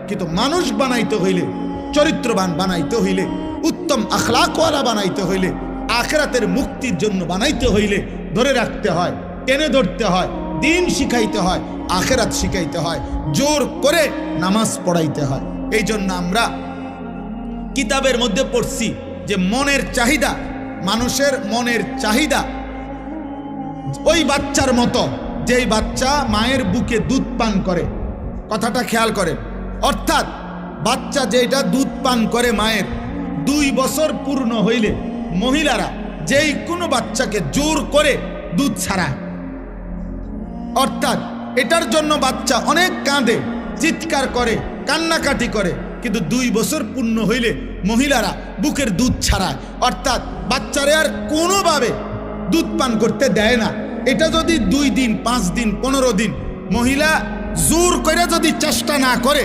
কিন্তু মানুষ বানাইতে হইলে, চরিত্রবান বানাইতে হইলে, উত্তম আখলাকওয়ালা বানাইতে হইলে, আখিরাতের মুক্তির জন্য বানাইতে হইলে ধরে রাখতে হয়, টেনে ধরতে হয়, দিন শিখাইতে হয়, আখিরাত শিখাইতে হয়, জোর করে নামাজ পড়াইতে হয়। এই জন্য আমরা কিতাবের মধ্যে পড়ছি যে মনের চাহিদা, মানুষের মনের চাহিদা ওই বাচ্চার মতো যেই বাচ্চা মায়ের বুকে দুধ পান করে। কথাটা খেয়াল করেন, অর্থাৎ বাচ্চা যেটা দুধ পান করে মায়ের, 2 বছর পূর্ণ হইলে মহিলারা যেই কোনো বাচ্চাকে জোর করে দুধ ছাড়ায়, অর্থাৎ এটার জন্য বাচ্চা অনেক কাঁদে, চিৎকার করে, কান্নাকাটি করে, কিন্তু 2 বছর পূর্ণ হইলে মহিলারা বুকের দুধ ছাড়ায়, অর্থাৎ বাচ্চারে আর কোনোভাবে দুধ পান করতে দেয় না। এটা যদি 2 দিন, 5 দিন, 15 দিন মহিলা জোর করে যদি চেষ্টা না করে,